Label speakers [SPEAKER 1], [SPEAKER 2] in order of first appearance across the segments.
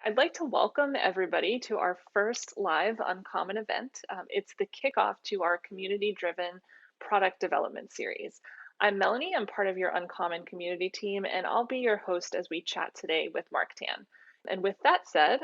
[SPEAKER 1] I'd like to welcome everybody to our first live Uncommon event. It's the kickoff to our community-driven product development series. I'm Melanie, I'm part of your Uncommon community team, and I'll be your host as we chat today with Mark Tan. And with that said,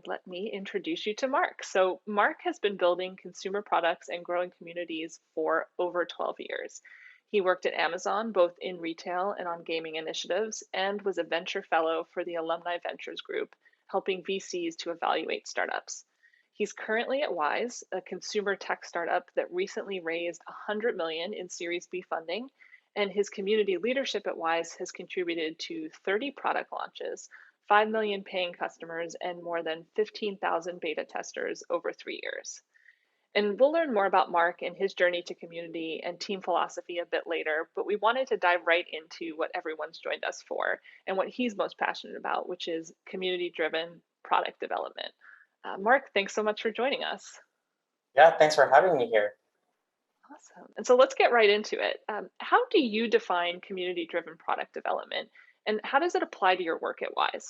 [SPEAKER 1] let me introduce you to Mark. So Mark has been building consumer products and growing communities for over 12 years. He worked at Amazon, both in retail and on gaming initiatives, and was a venture fellow for the Alumni Ventures Group, helping VCs to evaluate startups. He's currently at Wyze, a consumer tech startup that recently raised 100 million in Series B funding, and his community leadership at Wyze has contributed to 30 product launches, 5 million paying customers, and more than 15,000 beta testers over 3 years. And we'll learn more about Mark and his journey to community and team philosophy a bit later, but we wanted to dive right into what everyone's joined us for and what he's most passionate about, which is community driven product development. Mark, thanks so much for joining us.
[SPEAKER 2] Yeah, thanks for having me here.
[SPEAKER 1] Awesome. And so let's get right into it. How do you define community driven product development, and how does it apply to your work at Wyze?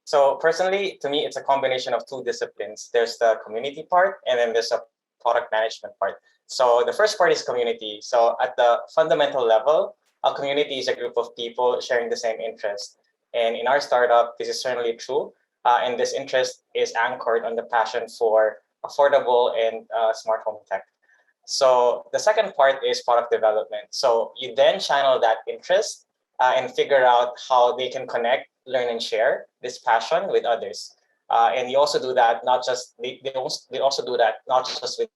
[SPEAKER 2] So personally, to me, it's a combination of two disciplines. There's the community part, and then there's a product management part. So the first part is community. So at the fundamental level, a community is a group of people sharing the same interest. And in our startup, this is certainly true. And this interest is anchored on the passion for affordable and smart home tech. So the second part is product development. So you then channel that interest and figure out how they can connect, learn, and share this passion with others. And you also do that not just they also do that not just with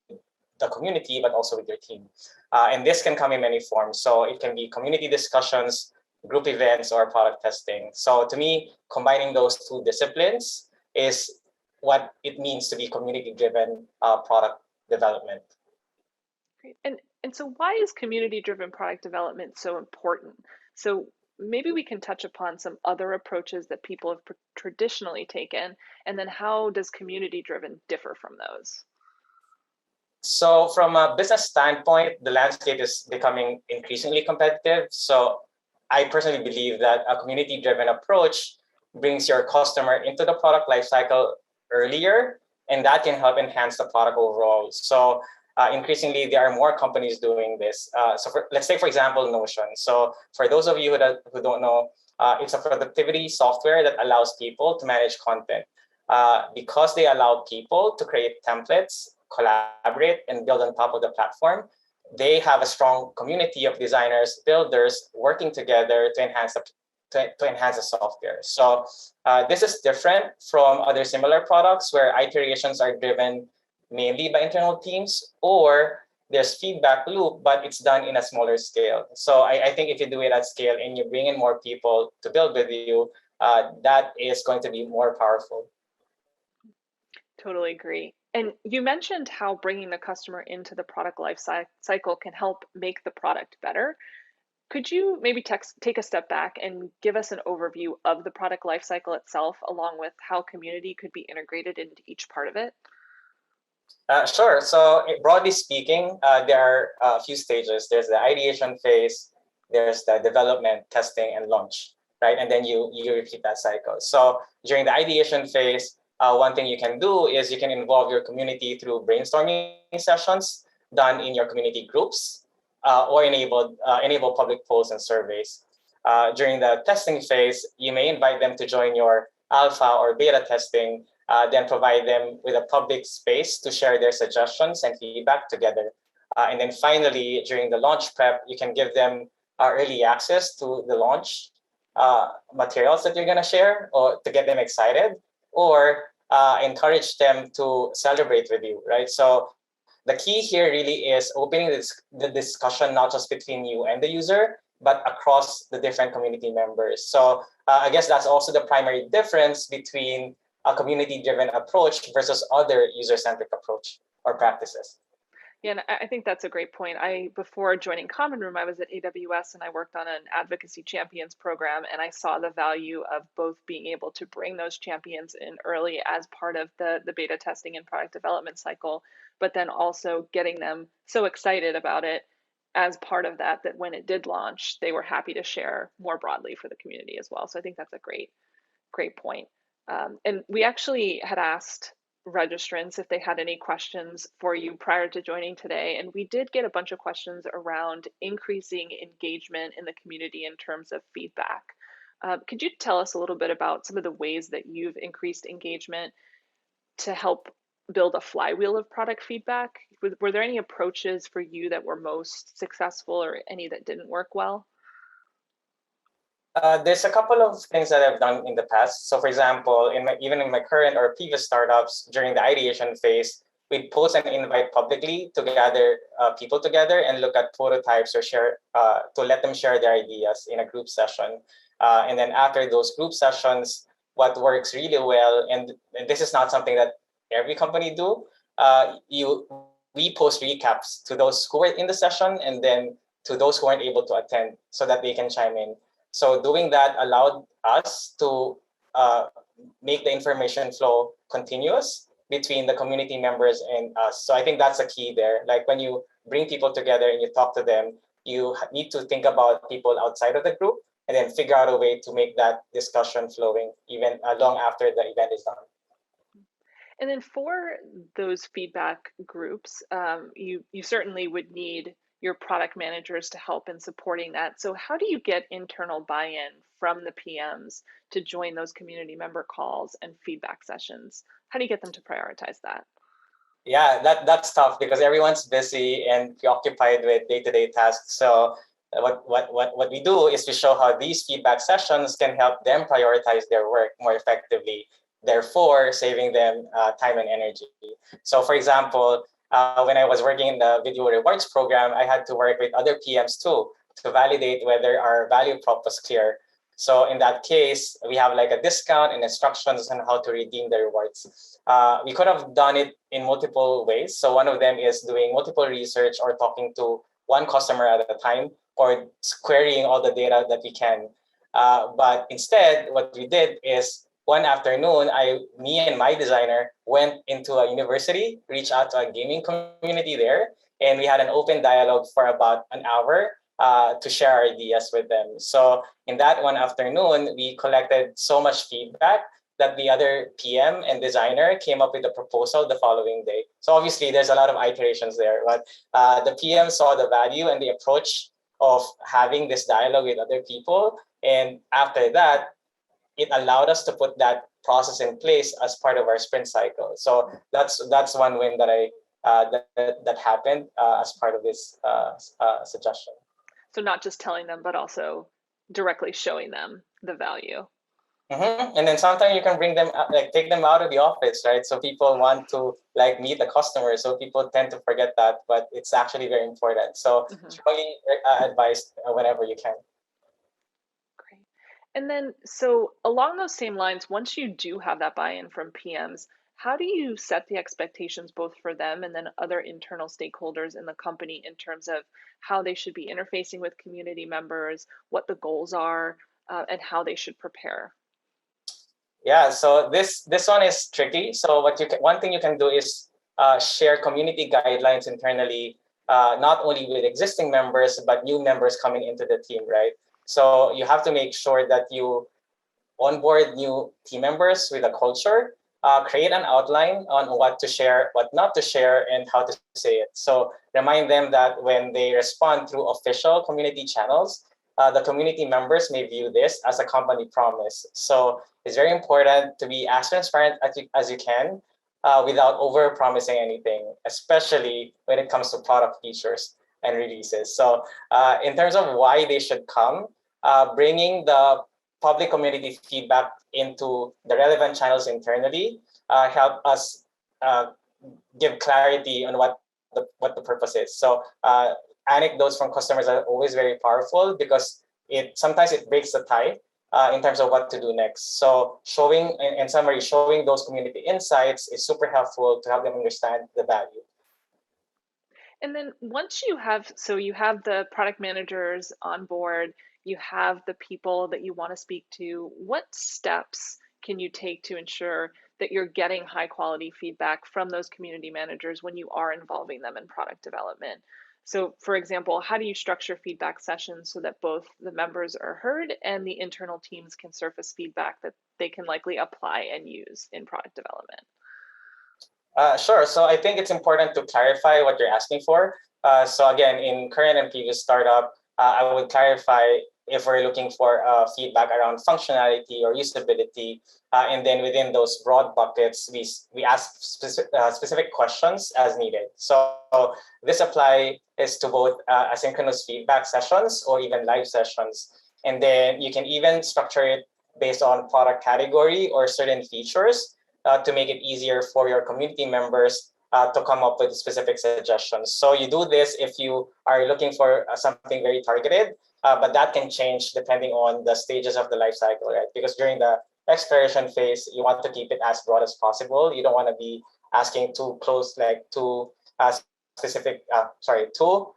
[SPEAKER 2] the community but also with your team. And this can come in many forms. So it can be community discussions, group events, or product testing. So to me, combining those two disciplines is what it means to be community-driven product development.
[SPEAKER 1] Great. And so why is community-driven product development so important? So maybe we can touch upon some other approaches that people have traditionally taken, and then how does community-driven differ from those?
[SPEAKER 2] So from a business standpoint, the landscape is becoming increasingly competitive. So I personally believe that a community-driven approach brings your customer into the product lifecycle earlier, and that can help enhance the product overall. So increasingly, there are more companies doing this. Let's take, for example, Notion. So for those of you who don't know, it's a productivity software that allows people to manage content. Because they allow people to create templates, collaborate, and build on top of the platform, they have a strong community of designers, builders working together to enhance the software. So this is different from other similar products where iterations are driven mainly by internal teams, or there's feedback loop, but it's done in a smaller scale. So I think if you do it at scale and you bring in more people to build with you, that is going to be more powerful.
[SPEAKER 1] Totally agree. And you mentioned how bringing the customer into the product life cycle can help make the product better. Could you maybe take a step back and give us an overview of the product life cycle itself, along with how community could be integrated into each part of it?
[SPEAKER 2] Sure. So broadly speaking, there are a few stages. There's the ideation phase, there's the development, testing, and launch, right? And then you repeat that cycle. So during the ideation phase, one thing you can do is you can involve your community through brainstorming sessions done in your community groups, or enable public polls and surveys. During the testing phase, you may invite them to join your alpha or beta testing, then provide them with a public space to share their suggestions and feedback together. And then finally, during the launch prep, you can give them early access to the launch materials that you're going to share, or to get them excited, or encourage them to celebrate with you, right? So the key here really is opening the discussion not just between you and the user, but across the different community members. So I guess that's also the primary difference between a community-driven approach versus other user-centric approach or practices.
[SPEAKER 1] Yeah, and I think that's a great point. Before joining Common Room, I was at AWS and I worked on an advocacy champions program, and I saw the value of both being able to bring those champions in early as part of the beta testing and product development cycle, but then also getting them so excited about it as part of that when it did launch, they were happy to share more broadly for the community as well. So I think that's a great point. And we actually had asked registrants if they had any questions for you prior to joining today. And we did get a bunch of questions around increasing engagement in the community in terms of feedback. Could you tell us a little bit about some of the ways that you've increased engagement to help build a flywheel of product feedback? Were there any approaches for you that were most successful or any that didn't work well?
[SPEAKER 2] There's a couple of things that I've done in the past. So, for example, even in my current or previous startups, during the ideation phase, we'd post and invite publicly to gather people together and look at prototypes or share to let them share their ideas in a group session. And then after those group sessions, what works really well, and this is not something that every company do, you we post recaps to those who were in the session and then to those who weren't able to attend so that they can chime in. So doing that allowed us to make the information flow continuous between the community members and us. So I think that's a key there. Like when you bring people together and you talk to them, you need to think about people outside of the group and then figure out a way to make that discussion flowing even long after the event is done.
[SPEAKER 1] And then for those feedback groups, you certainly would need your product managers to help in supporting that. So how do you get internal buy-in from the PMs to join those community member calls and feedback sessions? How do you get them to prioritize that?
[SPEAKER 2] Yeah, that's tough because everyone's busy and preoccupied with day-to-day tasks. So what we do is we show how these feedback sessions can help them prioritize their work more effectively, therefore saving them time and energy. So for example, when I was working in the video rewards program, I had to work with other PMs too to validate whether our value prop was clear. So in that case, we have like a discount and instructions on how to redeem the rewards. We could have done it in multiple ways. So one of them is doing multiple research or talking to one customer at a time or querying all the data that we can. But instead, what we did is one afternoon, me and my designer went into a university, reached out to a gaming community there, and we had an open dialogue for about an hour to share our ideas with them. So in that one afternoon, we collected so much feedback that the other PM and designer came up with a proposal the following day. So obviously, there's a lot of iterations there, but the PM saw the value and the approach of having this dialogue with other people. And after that, it allowed us to put that process in place as part of our sprint cycle. So that's one win that that happened as part of this suggestion.
[SPEAKER 1] So not just telling them, but also directly showing them the value.
[SPEAKER 2] And then sometimes you can bring them like take them out of the office, right? So people want to like meet the customer. So people tend to forget that, but it's actually very important. So strongly advised whenever you can.
[SPEAKER 1] Great. And then, so along those same lines, once you do have that buy-in from PMs, how do you set the expectations both for them and then other internal stakeholders in the company in terms of how they should be interfacing with community members, what the goals are, and how they should prepare?
[SPEAKER 2] Yeah, so this one is tricky. So one thing you can do is share community guidelines internally, not only with existing members but new members coming into the team, right? So you have to make sure that you onboard new team members with a culture, create an outline on what to share, what not to share, and how to say it. So remind them that when they respond through official community channels, the community members may view this as a company promise. So it's very important to be as transparent as you can without over promising anything, especially when it comes to product features and releases. So in terms of why they should come, bringing the public community feedback into the relevant channels internally help us give clarity on what the purpose is. So anecdotes from customers are always very powerful because sometimes it breaks the tie in terms of what to do next. So showing, in summary, showing those community insights is super helpful to help them understand the value.
[SPEAKER 1] And then once you have, so you have the product managers on board, you have the people that you want to speak to, what steps can you take to ensure that you're getting high quality feedback from those community managers when you are involving them in product development? So, for example, how do you structure feedback sessions so that both the members are heard and the internal teams can surface feedback that they can likely apply and use in product development?
[SPEAKER 2] Sure. So I think it's important to clarify what you're asking for. So again, in current and previous startup, I would clarify if we're looking for feedback around functionality or usability, and then within those broad buckets, we ask specific questions as needed. So this apply is to both asynchronous feedback sessions or even live sessions, and then you can even structure it based on product category or certain features to make it easier for your community members to come up with specific suggestions. So you do this if you are looking for something very targeted, but that can change depending on the stages of the life cycle, right? Because during the exploration phase, you want to keep it as broad as possible. You don't want to be asking too close, like too specific, too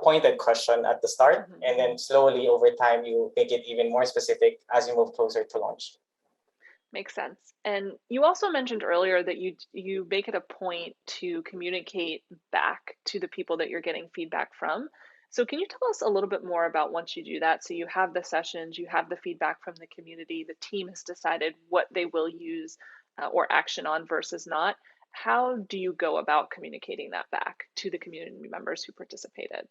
[SPEAKER 2] pointed question at the start,
[SPEAKER 1] Mm-hmm.
[SPEAKER 2] and then slowly over time you make it even more specific as you move closer to launch.
[SPEAKER 1] Makes sense. And you also mentioned earlier that you make it a point to communicate back to the people that you're getting feedback from. So can you tell us a little bit more about once you do that? So you have the sessions, you have the feedback from the community, the team has decided what they will use or action on versus not. How do you go about communicating that back to the community members who participated?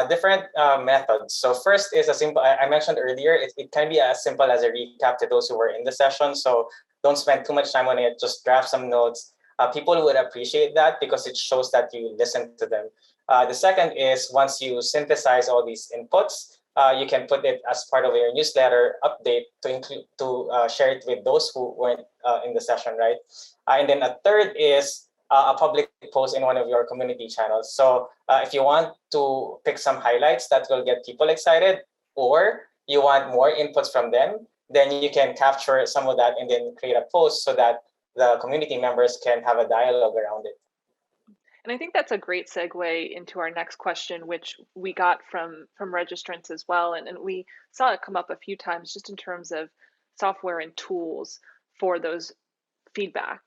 [SPEAKER 2] Different methods. So first is a simple, I mentioned earlier, it can be as simple as a recap to those who were in the session. So don't spend too much time on it, just draft some notes. People would appreciate that because it shows that you listen to them. The second is once you synthesize all these inputs, you can put it as part of your newsletter update to include to share it with those who weren't in the session, right? And then a third is a public post in one of your community channels. So if you want to pick some highlights that will get people excited, or you want more inputs from them, then you can capture some of that and then create a post so that the community members can have a dialogue around it.
[SPEAKER 1] And I think that's a great segue into our next question, which we got from registrants as well. And we saw it come up a few times just in terms of software and tools for those feedback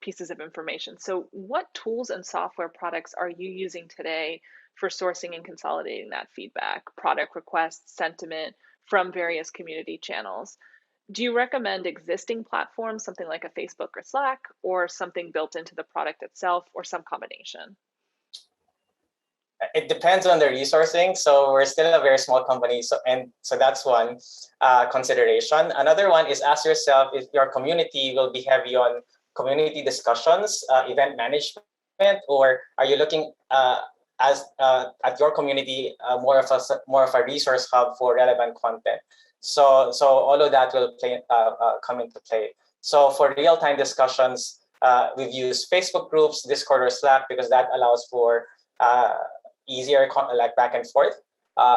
[SPEAKER 1] pieces of information. So what tools and software products are you using today for sourcing and consolidating that feedback, product requests, sentiment from various community channels? Do you recommend existing platforms, something like a Facebook or Slack, or something built into the product itself, or some combination?
[SPEAKER 2] It depends on the resourcing. So we're still a very small company, so that's one consideration. Another one is ask yourself if your community will be heavy on community discussions, event management, or are you looking as at your community more of a resource hub for relevant content. So all of that will come into play. So for real time discussions, we've used Facebook groups, Discord, or Slack because that allows for uh, easier like back and forth.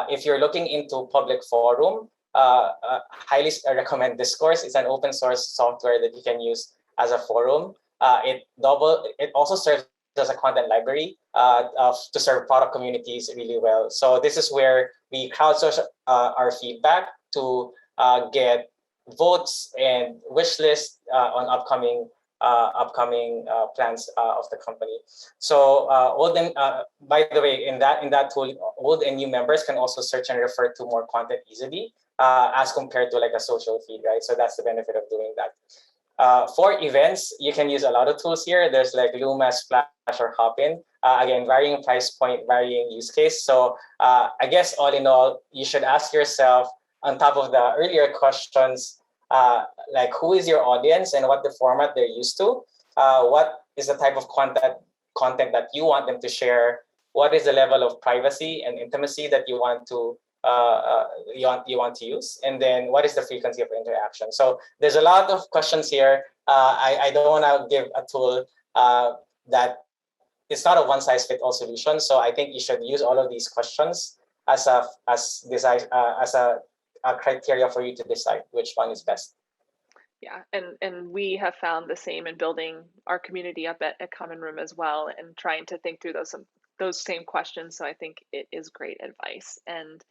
[SPEAKER 2] If you're looking into public forum, highly recommend Discourse. It's an open source software that you can use as a forum. It also serves as a content library to serve product communities really well. So this is where we crowdsource our feedback to get votes and wish list on upcoming plans of the company. So by the way, in that tool, old and new members can also search and refer to more content easily as compared to like a social feed, right? So that's the benefit of doing that. For events, you can use a lot of tools here. There's like Luma, Splash, or Hopin. Again, varying price point, varying use case. So I guess all in all, you should ask yourself on top of the earlier questions, like who is your audience and what the format they're used to. What is the type of content that you want them to share? What is the level of privacy and intimacy that you want to use, and then what is the frequency of interaction? So there's a lot of questions here. I don't want to give a tool that it's not a one size fit all solution. So I think you should use all of these questions as a criteria for you to decide which one is best.
[SPEAKER 1] Yeah, and we have found the same in building our community up at Common Room as well, and trying to think through those same questions. So I think it is great advice. And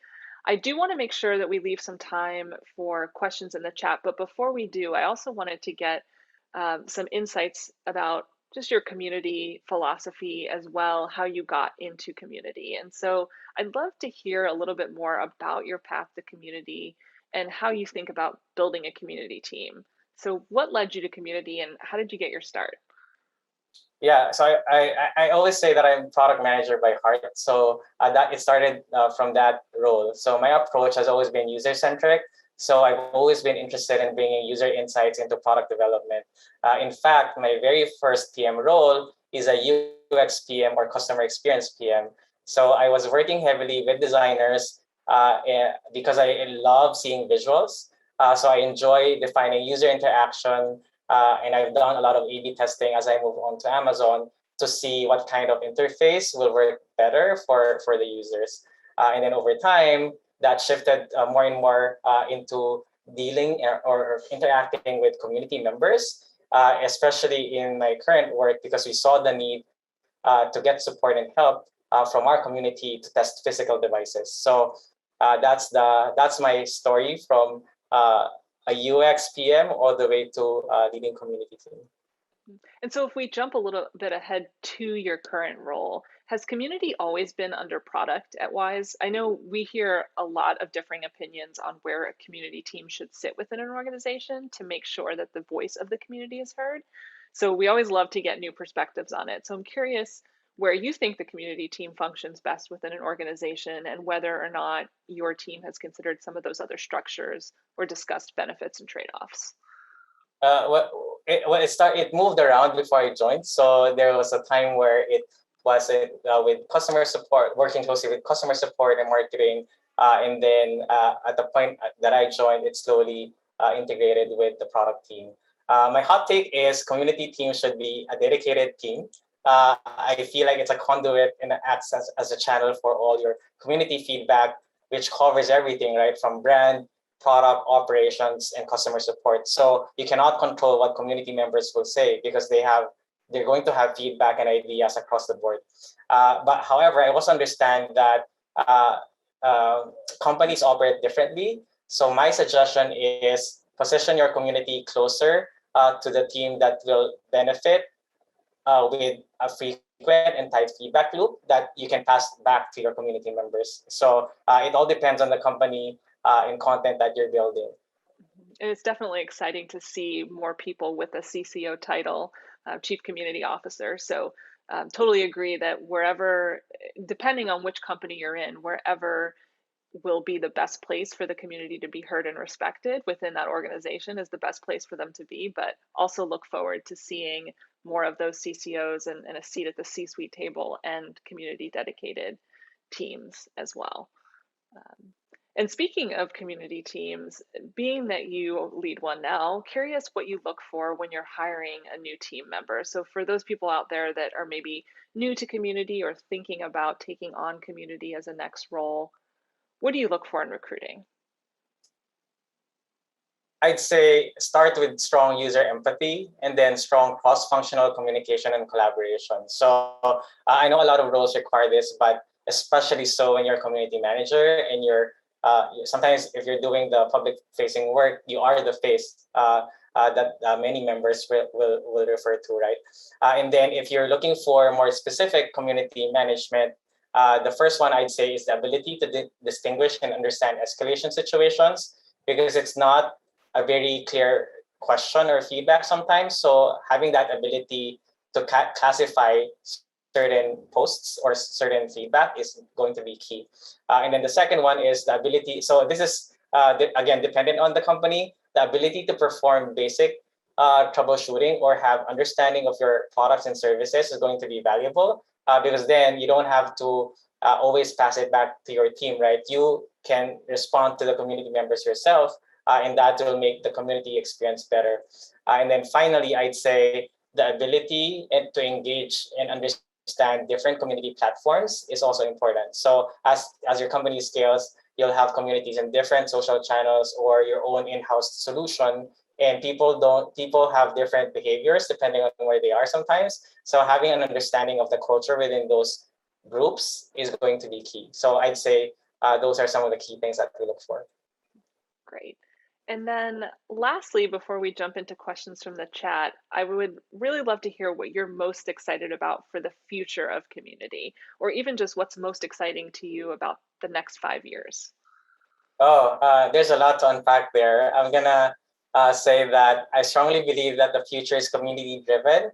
[SPEAKER 1] I do want to make sure that we leave some time for questions in the chat. But before we do, I also wanted to get some insights about just your community philosophy as well, how you got into community. And so I'd love to hear a little bit more about your path to community and how you think about building a community team. So, what led you to community and how did you get your start?
[SPEAKER 2] Yeah, so I always say that I'm product manager by heart. So that it started from that role. So my approach has always been user centric. So I've always been interested in bringing user insights into product development. In fact, my very first PM role is a UX PM or customer experience PM. So I was working heavily with designers because I love seeing visuals. So I enjoy defining user interaction, and I've done a lot of A/B testing as I move on to Amazon to see what kind of interface will work better for the users. And then over time, that shifted more and more into dealing or interacting with community members, especially in my current work, because we saw the need to get support and help from our community to test physical devices. So that's my story from a UX PM all the way to leading community team.
[SPEAKER 1] And so, if we jump a little bit ahead to your current role, has community always been under product at Wyze? I know we hear a lot of differing opinions on where a community team should sit within an organization to make sure that the voice of the community is heard. So, we always love to get new perspectives on it. So, I'm curious where you think the community team functions best within an organization and whether or not your team has considered some of those other structures or discussed benefits and trade offs.
[SPEAKER 2] It moved around before I joined. So there was a time where it was with customer support, working closely with customer support and marketing. And then at the point that I joined, it slowly integrated with the product team. My hot take is community team should be a dedicated team. I feel like it's a conduit and acts as a channel for all your community feedback, which covers everything, right? From brand, product operations, and customer support. So you cannot control what community members will say because they're going to have feedback and ideas across the board. But however, I also understand that uh, uh, companies operate differently. So my suggestion is position your community closer to the team that will benefit with a frequent and tight feedback loop that you can pass back to your community members. So it all depends on the company and content that you're building.
[SPEAKER 1] And it's definitely exciting to see more people with a CCO title, Chief Community Officer. So, totally agree that wherever, depending on which company you're in, wherever will be the best place for the community to be heard and respected within that organization is the best place for them to be. But also look forward to seeing more of those CCOs and a seat at the C suite table and community dedicated teams as well. Um, and speaking of community teams, being that you lead one now, curious what you look for when you're hiring a new team member. So, for those people out there that are maybe new to community or thinking about taking on community as a next role, what do you look for in recruiting?
[SPEAKER 2] I'd say start with strong user empathy and then strong cross-functional communication and collaboration. So I know a lot of roles require this, but especially so when you're a community manager and sometimes if you're doing the public facing work, you are the face that many members will refer to, right? And then if you're looking for more specific community management, the first one I'd say is the ability to distinguish and understand escalation situations because it's not a very clear question or feedback sometimes. So having that ability to classify certain posts or certain feedback is going to be key. And then the second one is the ability. So this is again dependent on the company. The ability to perform basic troubleshooting or have understanding of your products and services is going to be valuable because then you don't have to always pass it back to your team, right? You can respond to the community members yourself and that will make the community experience better. And then finally, I'd say the ability to engage and understand different community platforms is also important. So as your company scales, you'll have communities in different social channels or your own in-house solution. And people have different behaviors depending on where they are sometimes. So having an understanding of the culture within those groups is going to be key. So I'd say those are some of the key things that we look for.
[SPEAKER 1] Great. And then lastly, before we jump into questions from the chat, I would really love to hear what you're most excited about for the future of community, or even just what's most exciting to you about the next 5 years.
[SPEAKER 2] Oh, there's a lot to unpack there. I'm gonna say that I strongly believe that the future is community driven.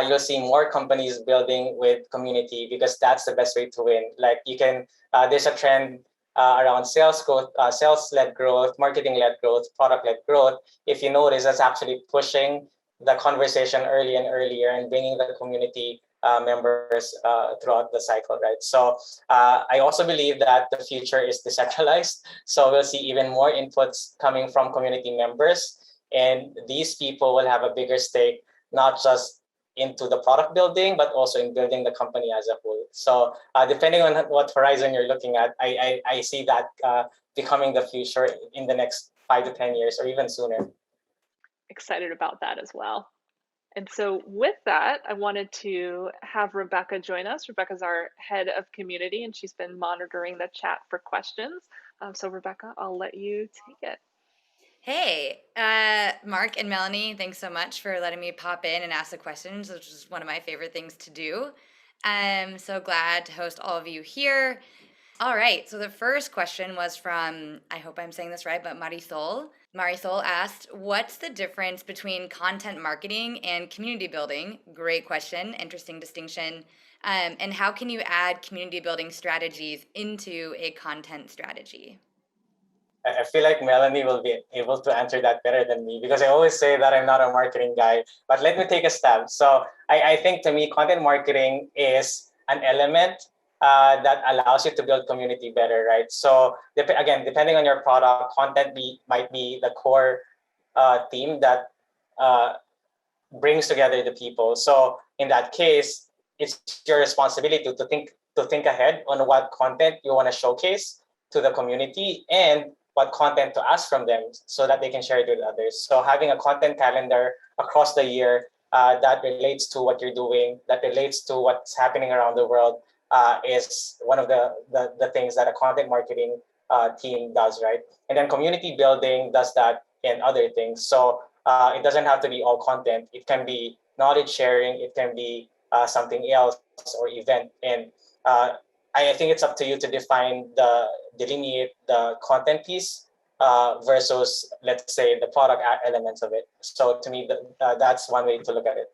[SPEAKER 2] You'll see more companies building with community because that's the best way to win. Like you can, there's a trend around sales growth, sales-led growth, marketing-led growth, product-led growth. If you notice, that's actually pushing the conversation early and earlier and bringing the community members throughout the cycle, right? So I also believe that the future is decentralized. So we'll see even more inputs coming from community members. And these people will have a bigger stake, not just into the product building, but also in building the company as a whole. So depending on what horizon you're looking at, I see that becoming the future in the next 5 to 10 years or even sooner.
[SPEAKER 1] Excited about that as well. And so with that, I wanted to have Rebecca join us. Rebecca's our head of community, and she's been monitoring the chat for questions. So Rebecca, I'll let you take it.
[SPEAKER 3] Hey, Mark and Melanie, thanks so much for letting me pop in and ask the questions, which is one of my favorite things to do. I'm so glad to host all of you here. All right, so the first question was from, I hope I'm saying this right, but Marisol. Marisol asked, what's the difference between content marketing and community building? Great question, interesting distinction. And how can you add community building strategies into a content strategy?
[SPEAKER 2] I feel like Melanie will be able to answer that better than me because I always say that I'm not a marketing guy. But let me take a stab. So I think to me, content marketing is an element that allows you to build community better, right? So again, depending on your product, might be the core theme that uh, brings together the people. So in that case, it's your responsibility to think ahead on what content you want to showcase to the community and what content to ask from them so that they can share it with others. So having a content calendar across the year that relates to what you're doing, that relates to what's happening around the world is one of the things that a content marketing team does, right? And then community building does that and other things. So it doesn't have to be all content. It can be knowledge sharing. It can be something else or event. And I think it's up to you to delineate the content piece versus, let's say, the product elements of it. So to me, that's one way to look at it.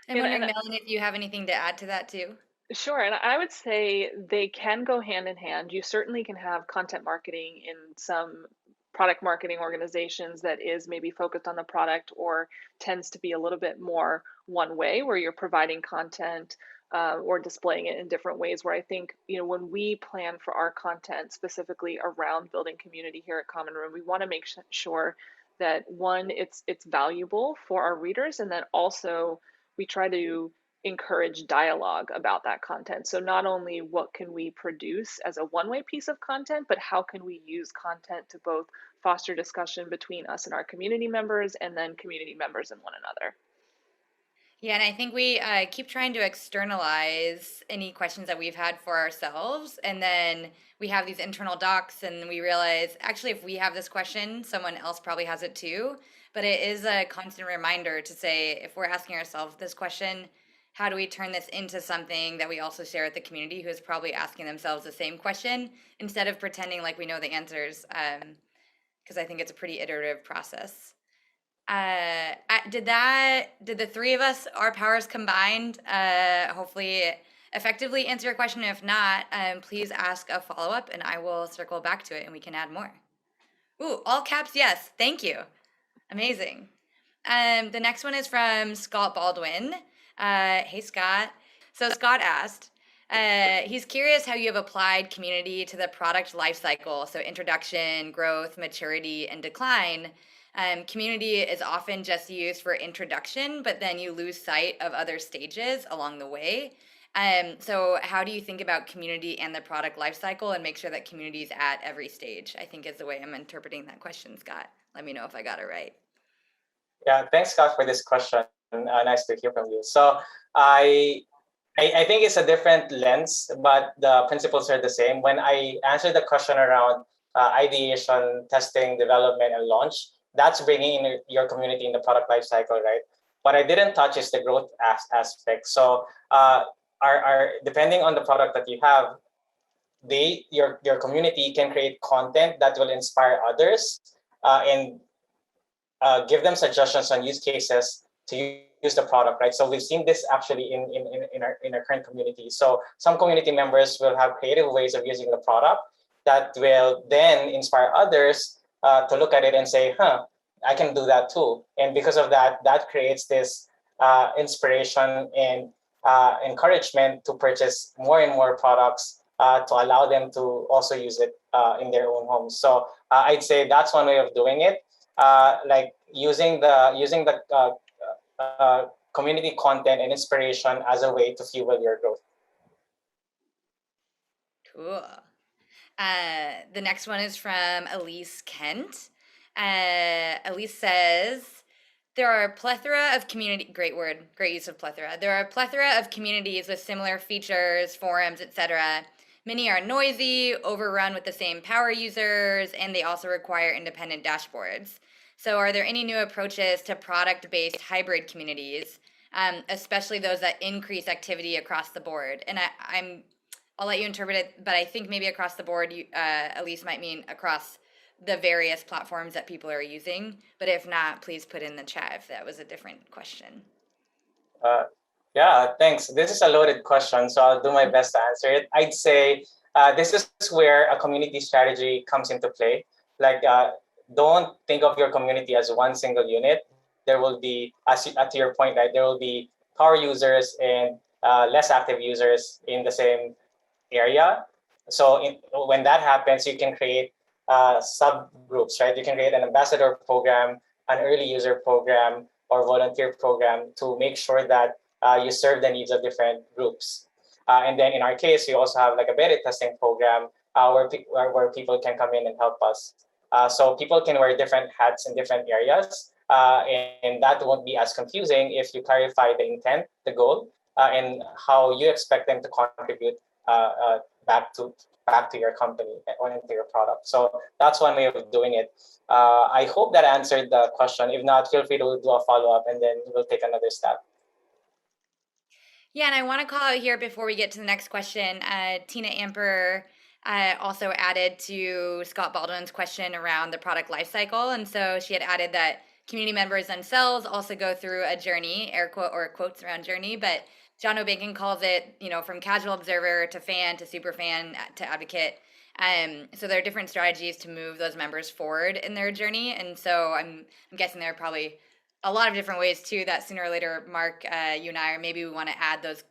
[SPEAKER 3] I'm wondering, Melanie, if you have anything to add to that too.
[SPEAKER 1] Sure, and I would say they can go hand in hand. You certainly can have content marketing in some product marketing organizations that is maybe focused on the product or tends to be a little bit more one way where you're providing content or displaying it in different ways. Where I think, when we plan for our content specifically around building community here at Common Room, we want to make sure that one, it's valuable for our readers, and then also we try to encourage dialogue about that content. So not only what can we produce as a one-way piece of content, but how can we use content to both foster discussion between us and our community members and then community members and one another.
[SPEAKER 3] Yeah, and I think we keep trying to externalize any questions that we've had for ourselves. And then we have these internal docs, and we realize actually, if we have this question, someone else probably has it too. But it is a constant reminder to say, if we're asking ourselves this question, how do we turn this into something that we also share with the community who is probably asking themselves the same question instead of pretending like we know the answers? Because I think it's a pretty iterative process. Did the three of us, our powers combined, hopefully effectively answer your question? If not, please ask a follow-up and I will circle back to it and we can add more. Ooh, all caps, yes. Thank you. Amazing. The next one is from Scott Baldwin. Hey, Scott. So Scott asked, he's curious how you have applied community to the product lifecycle. So introduction, growth, maturity, and decline. Community is often just used for introduction, but then you lose sight of other stages along the way. So how do you think about community and the product lifecycle and make sure that community is at every stage? I think is the way I'm interpreting that question, Scott. Let me know if I got it right.
[SPEAKER 2] Yeah, thanks, Scott, for this question. Nice to hear from you. So I think it's a different lens, but the principles are the same. When I answer the question around ideation, testing, development, and launch. That's bringing in your community in the product lifecycle, right? What I didn't touch is the growth aspect. So depending on the product that you have, your community can create content that will inspire others and give them suggestions on use cases to use the product, right? So we've seen this actually in our current community. So some community members will have creative ways of using the product that will then inspire others to look at it and say, huh, I can do that too. And because of that, that creates this inspiration and encouragement to purchase more and more products to allow them to also use it in their own homes. So I'd say that's one way of doing it, like using the community content and inspiration as a way to fuel your growth.
[SPEAKER 3] Cool. The next one is from Elise Kent. Elise says, there are a plethora of community, great word, great use of plethora. There are a plethora of communities with similar features, forums, etc. Many are noisy, overrun with the same power users, and they also require independent dashboards. So are there any new approaches to product-based hybrid communities, especially those that increase activity across the board? And I'll let you interpret it, but I think maybe across the board, you, at least might mean across the various platforms that people are using. But if not, please put in the chat if that was a different question.
[SPEAKER 2] Yeah, thanks. This is a loaded question, so I'll do my best to answer it. I'd say this is where a community strategy comes into play. Like, don't think of your community as one single unit. There will be, to your point, right, there will be power users and less active users in the same area. So when that happens, you can create subgroups, right? You can create an ambassador program, an early user program, or volunteer program to make sure that you serve the needs of different groups. And then in our case, we also have like a beta testing program where people can come in and help us. So people can wear different hats in different areas. And that won't be as confusing if you clarify the intent, the goal, and how you expect them to contribute back to your company or into your product. So that's one way of doing it. I hope that answered the question. If not, feel free to do a follow-up and then we'll take another step.
[SPEAKER 3] Yeah, and I want to call out here before we get to the next question, Tina Amper also added to Scott Baldwin's question around the product lifecycle. And so she had added that community members themselves also go through a journey, air quote or quotes around journey, but John O'Bacon calls it, from casual observer to fan to super fan to advocate. So there are different strategies to move those members forward in their journey. And so I'm guessing there are probably a lot of different ways too that sooner or later, Mark, you and I, or maybe we want to add those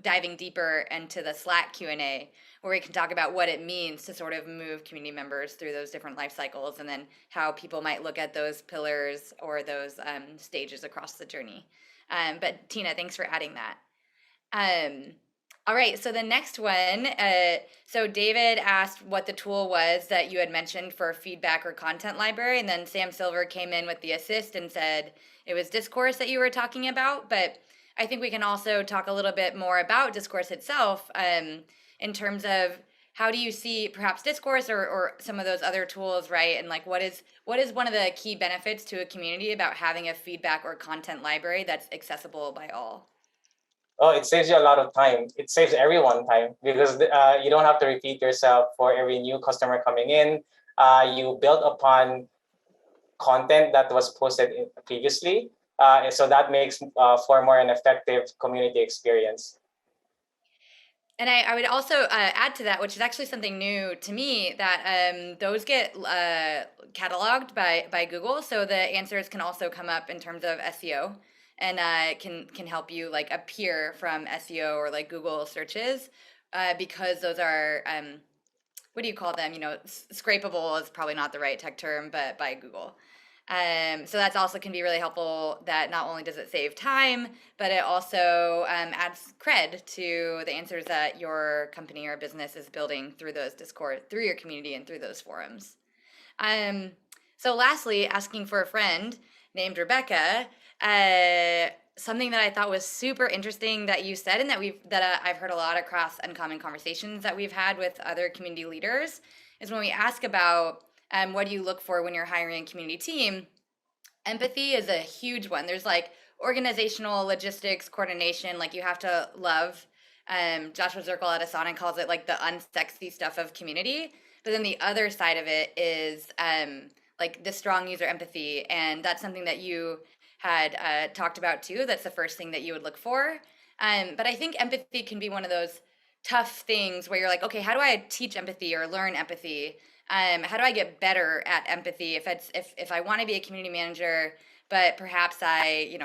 [SPEAKER 3] diving deeper into the Slack Q&A where we can talk about what it means to sort of move community members through those different life cycles and then how people might look at those pillars or those stages across the journey. But Tina, thanks for adding that. All right, so the next one, so David asked what the tool was that you had mentioned for feedback or content library, and then Sam Silver came in with the assist and said it was Discourse that you were talking about, but I think we can also talk a little bit more about Discourse itself in terms of how do you see perhaps Discourse or some of those other tools, right? And like what is one of the key benefits to a community about having a feedback or content library that's accessible by all?
[SPEAKER 2] Oh, it saves you a lot of time. It saves everyone time because you don't have to repeat yourself for every new customer coming in. You build upon content that was posted previously. So that makes for more an effective community experience.
[SPEAKER 3] And I would also add to that, which is actually something new to me, that those get cataloged by Google. So the answers can also come up in terms of SEO and can help you like appear from SEO or like Google searches because those are, what do you call them? Scrapable is probably not the right tech term, but by Google. So that's also can be really helpful that not only does it save time, but it also adds cred to the answers that your company or business is building through those Discord, through your community and through those forums. So lastly, asking for a friend named Rebecca, something that I thought was super interesting that you said and that I've heard a lot across Uncommon Conversations that we've had with other community leaders is when we ask about what do you look for when you're hiring a community team, empathy is a huge one. There's like organizational logistics, coordination, like you have to love. Joshua Zirkle at Asana calls it like the unsexy stuff of community. But then the other side of it is like the strong user empathy. And that's something that you had talked about too. That's the first thing that you would look for. But I think empathy can be one of those tough things where you're like, okay, how do I teach empathy or learn empathy? How do I get better at empathy if I want to be a community manager, but perhaps I,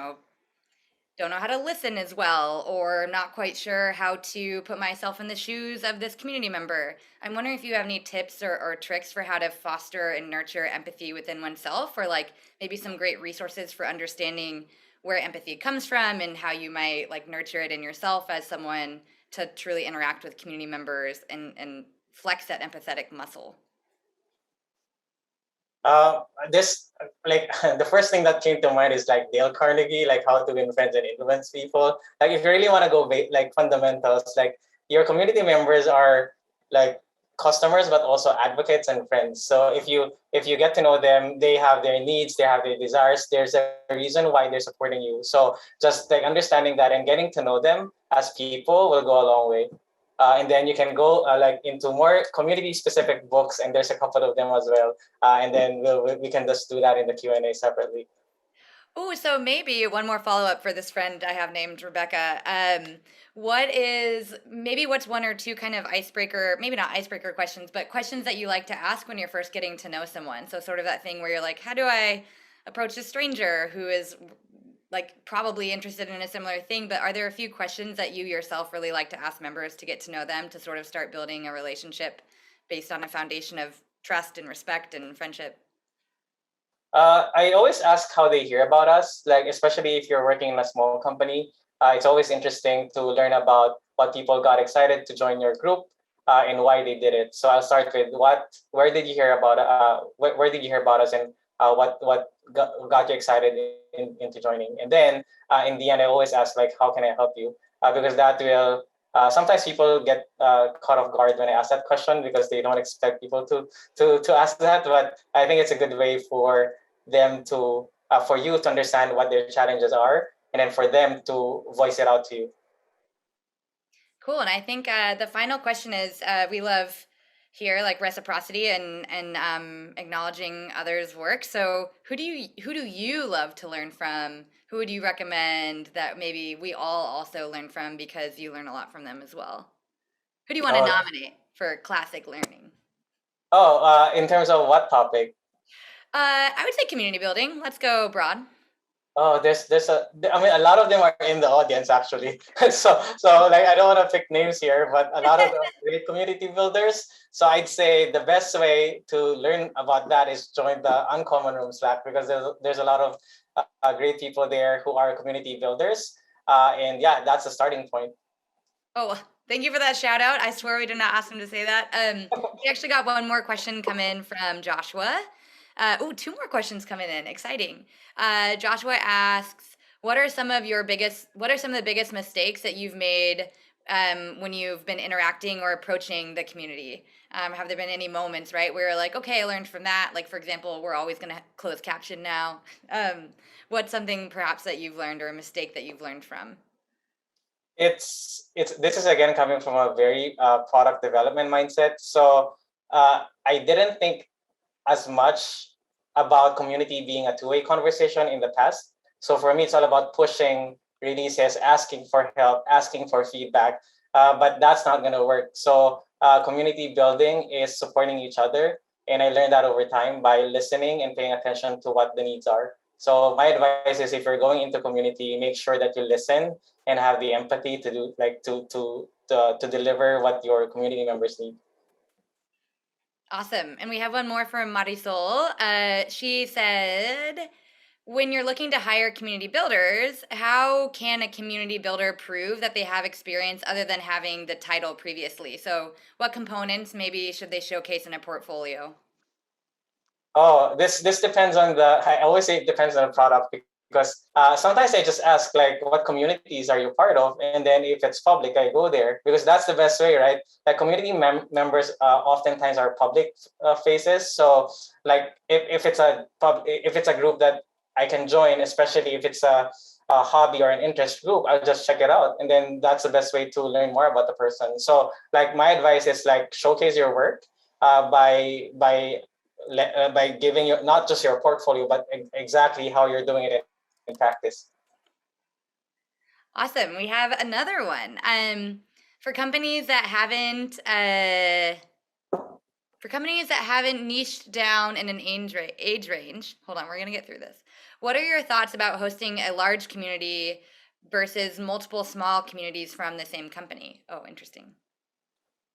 [SPEAKER 3] don't know how to listen as well, or I'm not quite sure how to put myself in the shoes of this community member. I'm wondering if you have any tips or tricks for how to foster and nurture empathy within oneself, or like maybe some great resources for understanding where empathy comes from and how you might like nurture it in yourself as someone to truly interact with community members and flex that empathetic muscle.
[SPEAKER 2] This like the first thing that came to mind is like Dale Carnegie, like how to win friends and influence people. Like if you really want to go like fundamentals, like your community members are like customers, but also advocates and friends. So if you get to know them, they have their needs, they have their desires. There's a reason why they're supporting you. So just like understanding that and getting to know them as people will go a long way. And then you can go like into more community specific books, and there's a couple of them as well. And then we can just do that in the Q&A separately.
[SPEAKER 3] Oh, so maybe one more follow up for this friend I have named Rebecca. What's one or two kind of icebreaker, maybe not icebreaker questions, but questions that you like to ask when you're first getting to know someone? So sort of that thing where you're like, how do I approach a stranger who is like probably interested in a similar thing, but are there a few questions that you yourself really like to ask members to get to know them to sort of start building a relationship based on a foundation of trust and respect and friendship?
[SPEAKER 2] I always ask how they hear about us, like especially if you're working in a small company. It's always interesting to learn about what people got excited to join your group and why they did it. So I'll start with where did you hear about, where did you hear about us, and what got you excited into joining? And then in the end, I always ask like, how can I help you? Because that will sometimes people get caught off guard when I ask that question because they don't expect people to ask that. But I think it's a good way for them to for you to understand what their challenges are, and then for them to voice it out to you.
[SPEAKER 3] Cool. And I think the final question is we love here like reciprocity and acknowledging others' work. So who do you love to learn from? Who would you recommend that maybe we all also learn from because you learn a lot from them as well? Who do you want to
[SPEAKER 2] Oh,
[SPEAKER 3] nominate for classic learning?
[SPEAKER 2] in terms of what topic?
[SPEAKER 3] I would say community building. Let's go broad.
[SPEAKER 2] Oh, I mean, a lot of them are in the audience actually. So like I don't want to pick names here, but a lot of them are great community builders. So I'd say the best way to learn about that is join the Uncommon Room Slack, because there's a lot of great people there who are community builders. And yeah, that's the starting point.
[SPEAKER 3] Oh, thank you for that shout out. I swear we did not ask him to say that. We actually got one more question come in from Joshua. Two more questions coming in. Exciting. Joshua asks, what are some of the biggest mistakes that you've made when you've been interacting or approaching the community? Have there been any moments, right, where you're like, okay, I learned from that. Like, for example, we're always going to close caption now. What's something perhaps that you've learned or a mistake that you've learned from?
[SPEAKER 2] It's this is again coming from a very product development mindset. So I didn't think as much about community being a two-way conversation in the past. So for me, it's all about pushing releases, asking for help, asking for feedback. But that's not going to work. So community building is supporting each other. And I learned that over time by listening and paying attention to what the needs are. So my advice is if you're going into community, make sure that you listen and have the empathy to do like to deliver what your community members need.
[SPEAKER 3] Awesome. And we have one more from Marisol. She said, when you're looking to hire community builders, how can a community builder prove that they have experience other than having the title previously? So, what components maybe should they showcase in a portfolio?
[SPEAKER 2] Oh, this depends on the. I always say it depends on the product because sometimes I just ask like, what communities are you part of? And then if it's public, I go there because that's the best way, right? Like community members oftentimes are public faces. So like if it's a group that I can join, especially if it's a hobby or an interest group, I'll just check it out. And then that's the best way to learn more about the person. So like my advice is like showcase your work by giving you not just your portfolio, but exactly how you're doing it in practice.
[SPEAKER 3] Awesome. We have another one. For companies that haven't niched down in an age range, hold on, we're gonna get through this. What are your thoughts about hosting a large community versus multiple small communities from the same company? Oh, interesting.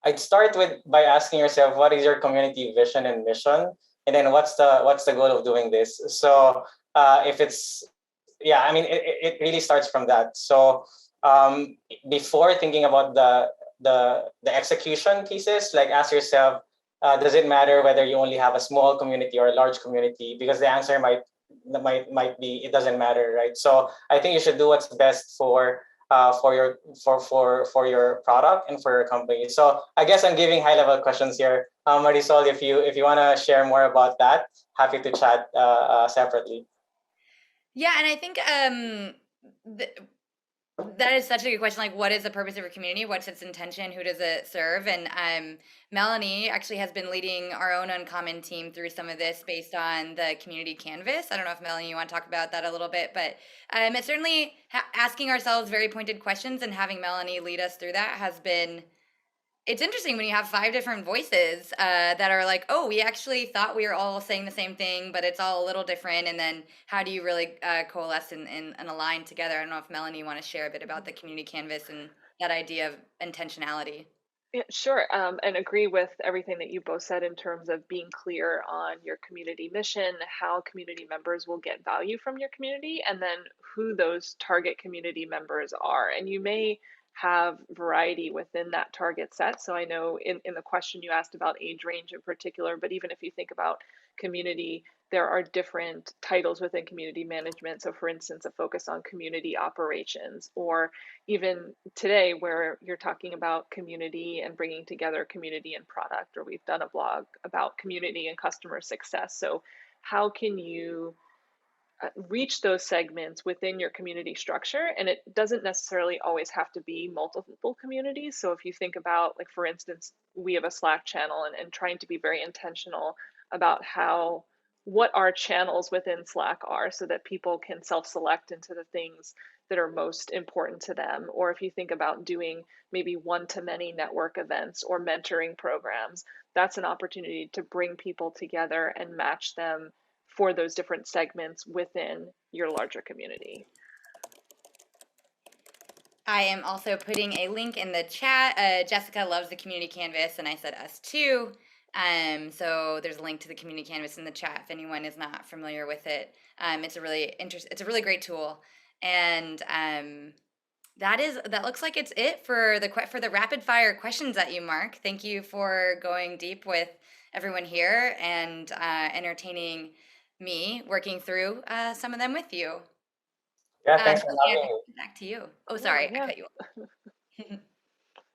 [SPEAKER 2] I'd start with by asking yourself, what is your community vision and mission, and then what's the goal of doing this. So if it's yeah, I mean it really starts from that. So before thinking about the execution pieces, like ask yourself, does it matter whether you only have a small community or a large community? Because the answer might be it doesn't matter, right? So I think you should do what's best for your product and for your company. So I guess I'm giving high level questions here. Marisol, if you want to share more about that, happy to chat separately.
[SPEAKER 3] Yeah, and I think that is such a good question. Like, what is the purpose of your community? What's its intention? Who does it serve? And Melanie actually has been leading our own Uncommon team through some of this based on the community canvas. I don't know if Melanie, you want to talk about that a little bit, but it's certainly asking ourselves very pointed questions and having Melanie lead us through that has been. It's interesting when you have 5 different voices that are like, oh, we actually thought we were all saying the same thing, but it's all a little different. And then how do you really coalesce and align together? I don't know if Melanie, you want to share a bit about the community canvas and that idea of intentionality.
[SPEAKER 1] Yeah, sure. And agree with everything that you both said in terms of being clear on your community mission, how community members will get value from your community, and then who those target community members are. And you may have variety within that target set. So I know in the question you asked about age range in particular, but even if you think about community, there are different titles within community management. So for instance, a focus on community operations, or even today where you're talking about community and bringing together community and product, or we've done a blog about community and customer success. So how can you reach those segments within your community structure? And it doesn't necessarily always have to be multiple communities. So if you think about, like, for instance, we have a Slack channel, and trying to be very intentional about what our channels within Slack are so that people can self-select into the things that are most important to them. Or if you think about doing maybe one-to-many network events or mentoring programs, that's an opportunity to bring people together and match them for those different segments within your larger community.
[SPEAKER 3] I am also putting a link in the chat. Jessica loves the community canvas, and I said us too. So there's a link to the community canvas in the chat if anyone is not familiar with it. It's a really great tool, and that looks like it's it for the rapid fire questions at you, Mark. Thank you for going deep with everyone here and entertaining me working through some of them with you.
[SPEAKER 2] Yeah, thanks for having me.
[SPEAKER 3] Back to you. Oh, sorry,
[SPEAKER 1] Yeah.
[SPEAKER 3] I cut you off.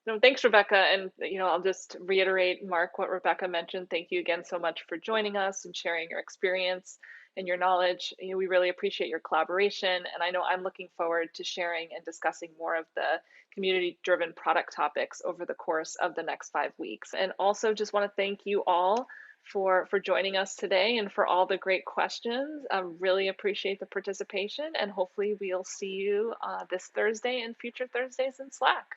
[SPEAKER 1] No, thanks, Rebecca. And I'll just reiterate, Mark, what Rebecca mentioned. Thank you again so much for joining us and sharing your experience and your knowledge. We really appreciate your collaboration. And I know I'm looking forward to sharing and discussing more of the community-driven product topics over the course of the next 5 weeks. And also just want to thank you all for joining us today and for all the great questions. I really appreciate the participation, and hopefully we'll see you this Thursday and future Thursdays in Slack.